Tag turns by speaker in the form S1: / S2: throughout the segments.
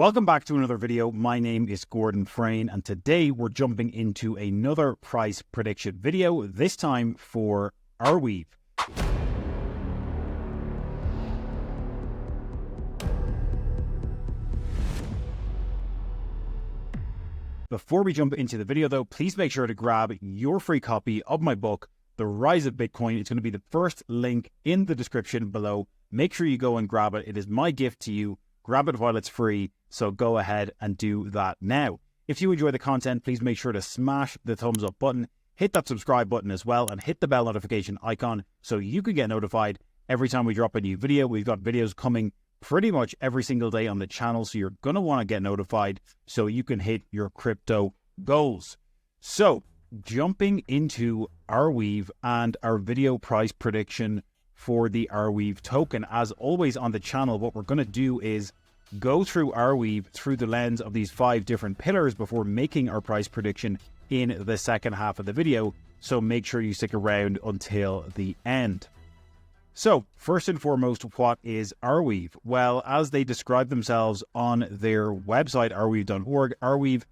S1: Welcome back to another video. My name is Gordon Frayne, and today we're jumping into another price prediction video, this time for Arweave. Before we jump into the video though, please make sure to grab your free copy of my book, The Rise of Bitcoin. It's going to be the first link in the description below. Make sure you go and grab it. It is my gift to you. Grab it while it's free, so go ahead and do that now. If you enjoy the content, please make sure to smash the thumbs up button, hit that subscribe button as well, and hit the bell notification icon so you can get notified every time we drop a new video. We've got videos coming pretty much every single day on the channel, so you're going to want to get notified so you can hit your crypto goals. So, jumping into Arweave and our video price prediction for the Arweave token. As always on the channel, what we're going to do is go through Arweave through the lens of these 5 different pillars before making our price prediction in the second half of the video. So make sure you stick around until the end. So first and foremost, what is Arweave? Well, as they describe themselves on their website, arweave.org,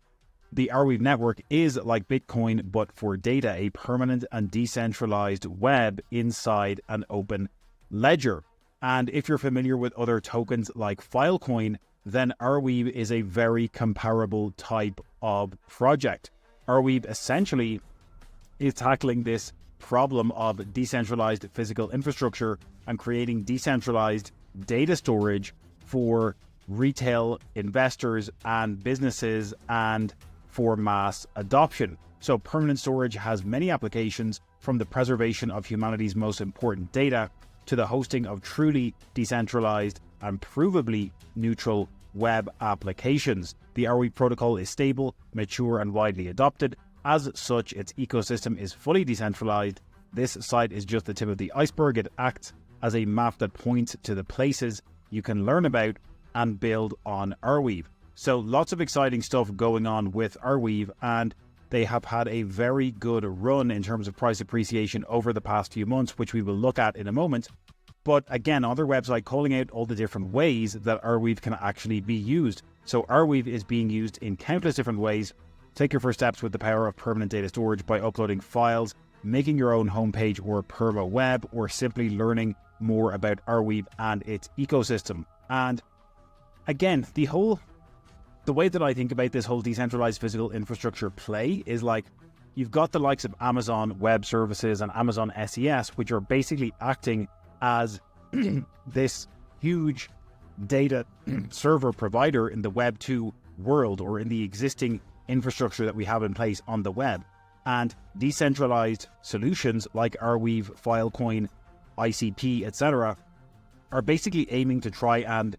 S1: the Arweave network is like Bitcoin, but for data, a permanent and decentralized web inside an open ledger. And if you're familiar with other tokens like Filecoin, then Arweave is a very comparable type of project. Arweave essentially is tackling this problem of decentralized physical infrastructure and creating decentralized data storage for retail investors and businesses and for mass adoption. So permanent storage has many applications, from the preservation of humanity's most important data to the hosting of truly decentralized and provably neutral web applications. The Arweave protocol is stable, mature, and widely adopted. As such, its ecosystem is fully decentralized. This site is just the tip of the iceberg. It acts as a map that points to the places you can learn about and build on Arweave. So lots of exciting stuff going on with Arweave, and they have had a very good run in terms of price appreciation over the past few months, which we will look at in a moment. But again, on their website, calling out all the different ways that Arweave can actually be used. So Arweave is being used in countless different ways. Take your first steps with the power of permanent data storage by uploading files, making your own homepage or perma web, or simply learning more about Arweave and its ecosystem. And again, the way that I think about this whole decentralized physical infrastructure play is like, you've got the likes of Amazon Web Services and Amazon SES, which are basically acting as this huge data server provider in the Web 2 world, or in the existing infrastructure that we have in place on the web. And decentralized solutions like Arweave, Filecoin, ICP, etc. are basically aiming to try and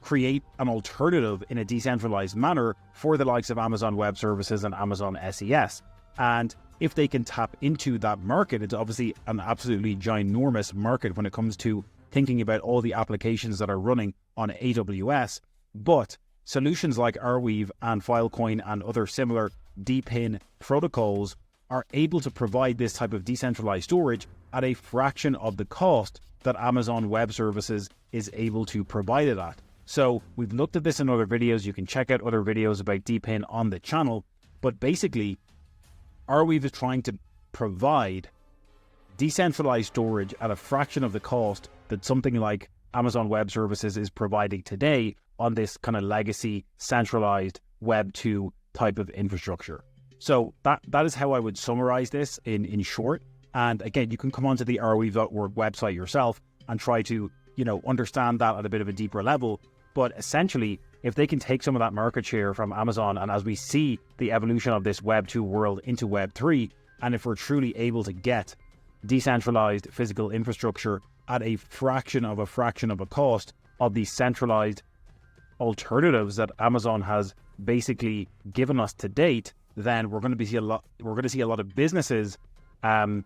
S1: create an alternative in a decentralized manner for the likes of Amazon Web Services and Amazon SES. And if they can tap into that market, it's obviously an absolutely ginormous market when it comes to thinking about all the applications that are running on AWS. But solutions like Arweave and Filecoin and other similar DePIN protocols are able to provide this type of decentralized storage at a fraction of the cost that Amazon Web Services is able to provide it at. So we've looked at this in other videos. You can check out other videos about DePIN on the channel. But basically, Arweave is trying to provide decentralized storage at a fraction of the cost that something like Amazon Web Services is providing today on this kind of legacy centralized Web 2 type of infrastructure. So that is how I would summarize this in short. And again, you can come onto the arweave.org website yourself and try to, understand that at a bit of a deeper level. But essentially, if they can take some of that market share from Amazon, and as we see the evolution of this Web 2 world into Web 3, and if we're truly able to get decentralized physical infrastructure at a fraction of a cost of the centralized alternatives that Amazon has basically given us to date, then we're going to see a lot of businesses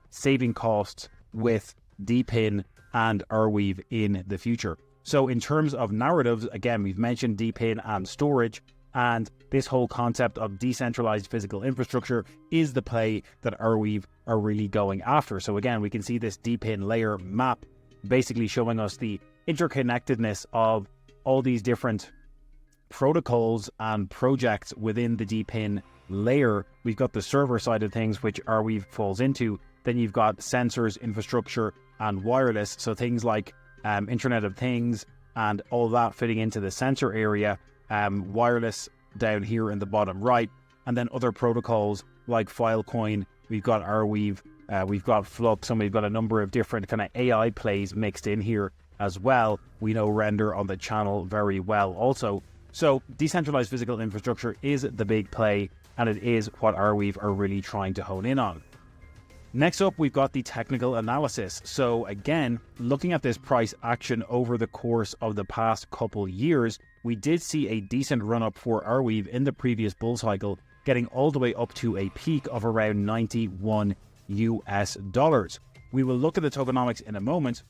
S1: saving costs with DePIN and Arweave in the future. So in terms of narratives, again, we've mentioned DePIN and storage, and this whole concept of decentralized physical infrastructure is the play that Arweave are really going after. So again, we can see this DePIN layer map basically showing us the interconnectedness of all these different protocols and projects within the DPIN layer, we've got the server side of things, which Arweave falls into. Then you've got sensors, infrastructure, and wireless. So things like Internet of Things and all that fitting into the sensor area, wireless down here in the bottom right, and then other protocols like Filecoin. We've got Arweave, we've got Flux, and we've got a number of different kind of AI plays mixed in here as well. We know Render on the channel very well also. So decentralized physical infrastructure is the big play, and it is what Arweave are really trying to hone in on. Next up, we've got the technical analysis. So again, looking at this price action over the course of the past couple years, we did see a decent run up for Arweave in the previous bull cycle, getting all the way up to a peak of around $91 US. We will look at the tokenomics in a moment,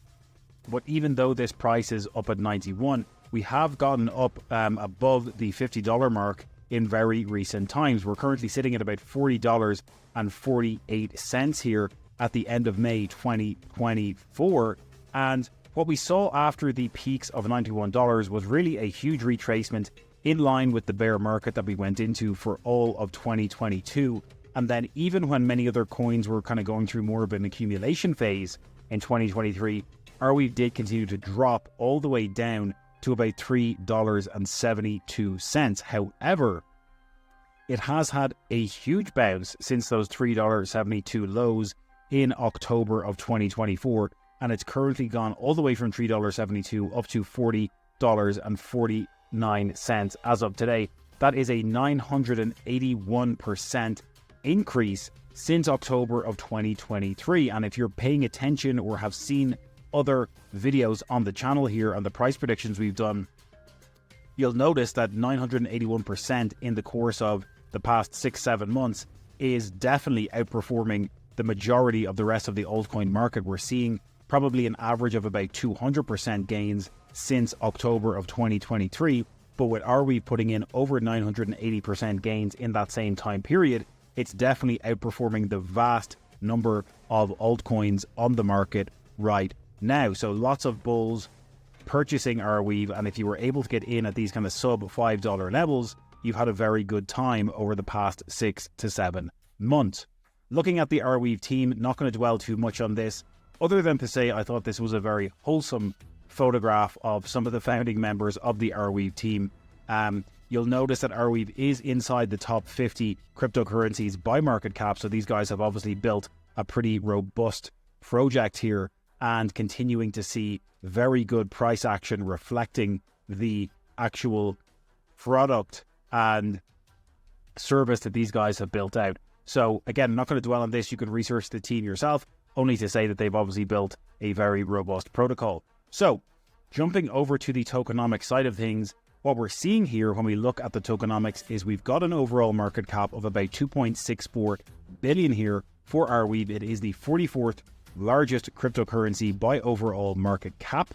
S1: but even though this price is up at 91, we have gotten up above the $50 mark in very recent times. We're currently sitting at about $40.48 here at the end of May 2024. And what we saw after the peaks of $91 was really a huge retracement in line with the bear market that we went into for all of 2022. And then even when many other coins were kind of going through more of an accumulation phase in 2023, Arweave did continue to drop all the way down to about $3.72. However, it has had a huge bounce since those $3.72 lows in October of 2024, and it's currently gone all the way from $3.72 up to $40.49 as of today. That is a 981% increase since October of 2023. And if you're paying attention or have seen other videos on the channel here and the price predictions we've done, you'll notice that 981% in the course of the past 6-7 months is definitely outperforming the majority of the rest of the altcoin market. We're seeing probably an average of about 200% gains since October of 2023, but with Arweave putting in over 980% gains in that same time period, it's definitely outperforming the vast number of altcoins on the market right now. So lots of bulls purchasing Arweave, and if you were able to get in at these kind of sub $5 levels, you've had a very good time over the past 6 to 7 months. Looking at the Arweave team, not going to dwell too much on this, other than to say I thought this was a very wholesome photograph of some of the founding members of the Arweave team. You'll notice that Arweave is inside the top 50 cryptocurrencies by market cap, so these guys have obviously built a pretty robust project here and continuing to see very good price action reflecting the actual product and service that these guys have built out. So again, I'm not going to dwell on this. You can research the team yourself, only to say that they've obviously built a very robust protocol. So jumping over to the tokenomics side of things, what we're seeing here when we look at the tokenomics is we've got an overall market cap of about 2.64 billion here for Arweave. It is the 44th largest cryptocurrency by overall market cap.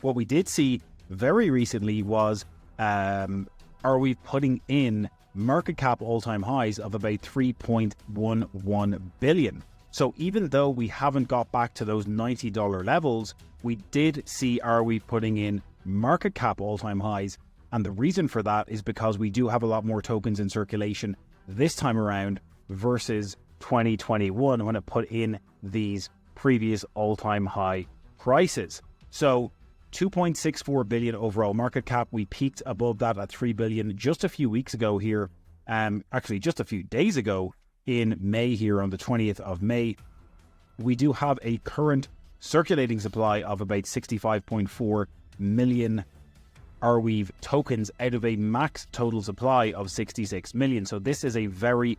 S1: What we did see very recently was Arweave putting in market cap all-time highs of about 3.11 billion. So even though we haven't got back to those $90 levels, we did see Arweave putting in market cap all-time highs, and the reason for that is because we do have a lot more tokens in circulation this time around versus 2021 when it put in these previous all-time high prices. So 2.64 billion overall market cap. We peaked above that at 3 billion just a few weeks ago here, actually just a few days ago in May here on the 20th of May. We do have a current circulating supply of about 65.4 million Arweave tokens out of a max total supply of 66 million. So this is a very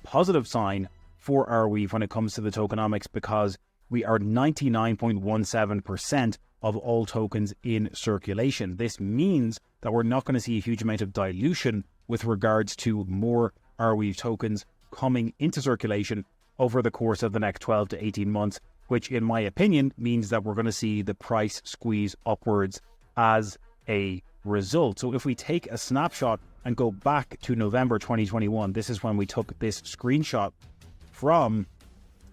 S1: positive sign for Arweave when it comes to the tokenomics, because we are 99.17% of all tokens in circulation. This means that we're not going to see a huge amount of dilution with regards to more Arweave tokens coming into circulation over the course of the next 12 to 18 months, which in my opinion means that we're going to see the price squeeze upwards as a result. So if we take a snapshot and go back to November 2021, this is when we took this screenshot from,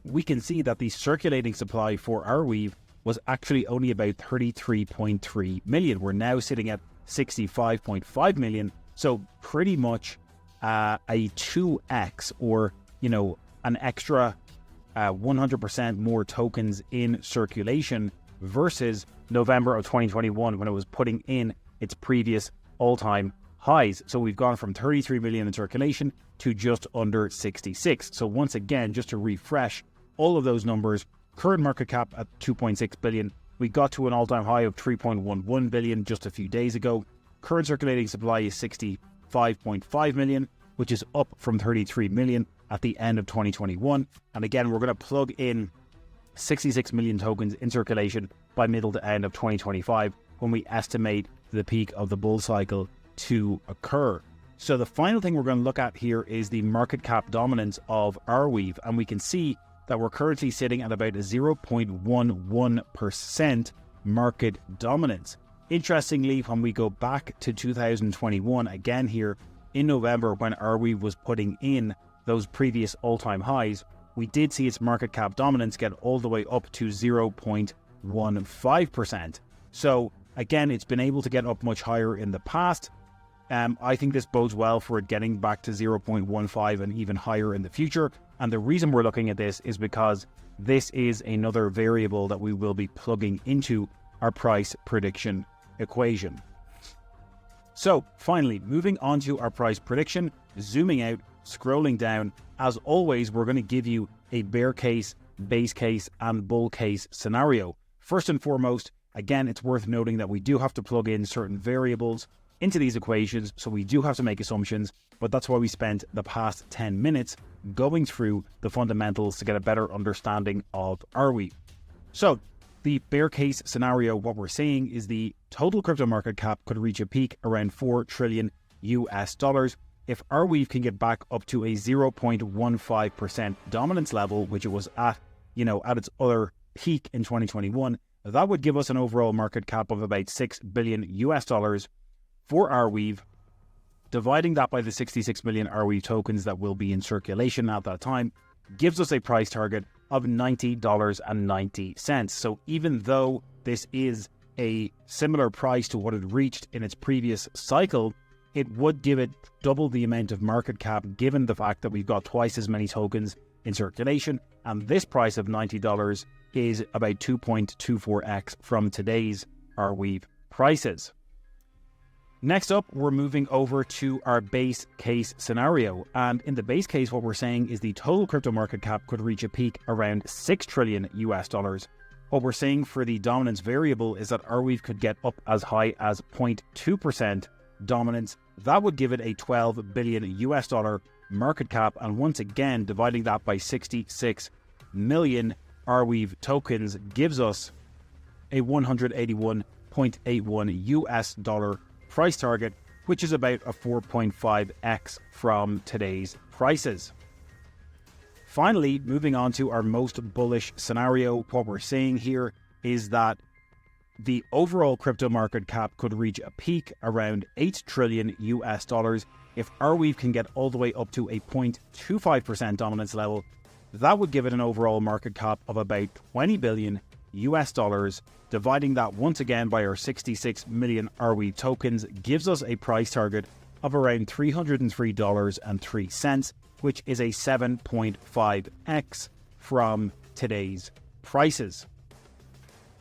S1: we can see that the circulating supply for Arweave was actually only about 33.3 million. We're now sitting at 65.5 million. So pretty much a 2x, or, you know, an extra 100% more tokens in circulation versus November of 2021, when it was putting in its previous all-time highs. So we've gone from 33 million in circulation to just under 66. So once again, just to refresh all of those numbers, current market cap at 2.6 billion. We got to an all-time high of 3.11 billion just a few days ago. Current circulating supply is 65.5 million, which is up from 33 million at the end of 2021. And again, we're going to plug in 66 million tokens in circulation by middle to end of 2025, when we estimate the peak of the bull cycle to occur. So the final thing we're going to look at here is the market cap dominance of Arweave, and we can see that we're currently sitting at about a 0.11% market dominance. Interestingly, when we go back to 2021, again here in November, when Arweave was putting in those previous all-time highs, we did see its market cap dominance get all the way up to 0.15%. So again, it's been able to get up much higher in the past. I think this bodes well for it getting back to 0.15 and even higher in the future. And the reason we're looking at this is because this is another variable that we will be plugging into our price prediction equation. So finally, moving on to our price prediction, zooming out, scrolling down, as always, we're going to give you a bear case, base case, and bull case scenario. First and foremost, again, it's worth noting that we do have to plug in certain variables into these equations, so we do have to make assumptions, but that's why we spent the past 10 minutes going through the fundamentals to get a better understanding of Arweave. So the bear case scenario, what we're saying is the total crypto market cap could reach a peak around $4 trillion if Arweave can get back up to a 0.15% dominance level, which it was at, at its other peak in 2021. That would give us an overall market cap of about $6 billion for Arweave. Dividing that by the 66 million Arweave tokens that will be in circulation at that time gives us a price target of $90.90. So even though this is a similar price to what it reached in its previous cycle, it would give it double the amount of market cap, given the fact that we've got twice as many tokens in circulation, and this price of $90 is about 2.24x from today's Arweave prices. Next up, we're moving over to our base case scenario. And in the base case, what we're saying is the total crypto market cap could reach a peak around $6 trillion. What we're saying for the dominance variable is that Arweave could get up as high as 0.2% dominance. That would give it a $12 billion market cap. And once again, dividing that by 66 million Arweave tokens gives us a $181.81 price target, which is about a 4.5x from today's prices. Finally, moving on to our most bullish scenario, what we're saying here is that the overall crypto market cap could reach a peak around $8 trillion if Arweave can get all the way up to a 0.25% dominance level. That would give it an overall market cap of about $20 billion. Dividing that once again by our 66 million Arweave tokens gives us a price target of around $303.03, which is a 7.5x from today's prices.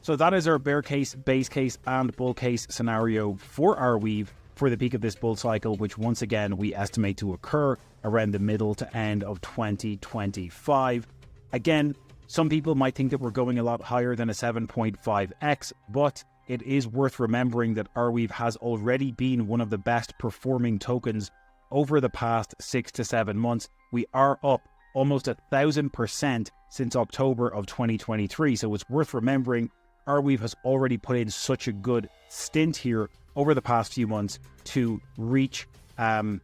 S1: So that is our bear case, base case, and bull case scenario for Arweave for the peak of this bull cycle, which once again we estimate to occur around the middle to end of 2025. Again, some people might think that we're going a lot higher than a 7.5x, but it is worth remembering that Arweave has already been one of the best performing tokens over the past 6 to 7 months. We are up almost 1,000% since October of 2023. So it's worth remembering Arweave has already put in such a good stint here over the past few months to reach and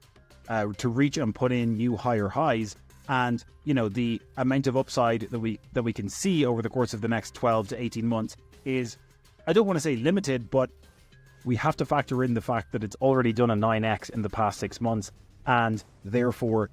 S1: put in new higher highs. And, the amount of upside that we can see over the course of the next 12 to 18 months is, I don't want to say limited, but we have to factor in the fact that it's already done a 9x in the past 6 months. And therefore,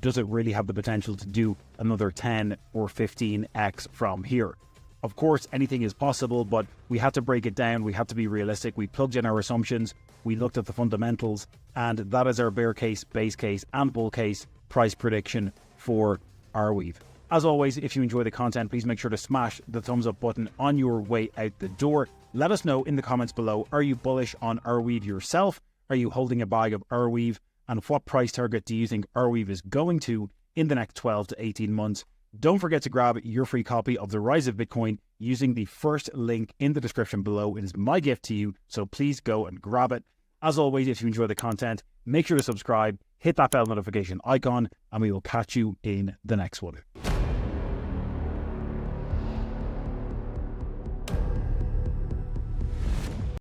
S1: does it really have the potential to do another 10 or 15x from here? Of course, anything is possible, but we had to break it down. We had to be realistic. We plugged in our assumptions. We looked at the fundamentals, and that is our bear case, base case, and bull case price prediction for Arweave. As always, if you enjoy the content, please make sure to smash the thumbs up button on your way out the door. Let us know in the comments below, are you bullish on Arweave yourself? Are you holding a bag of Arweave? And what price target do you think Arweave is going to in the next 12 to 18 months? Don't forget to grab your free copy of The Rise of Bitcoin using the first link in the description below. It is my gift to you, so please go and grab it. As always, if you enjoy the content, make sure to subscribe, hit that bell notification icon, and we will catch you in the next one.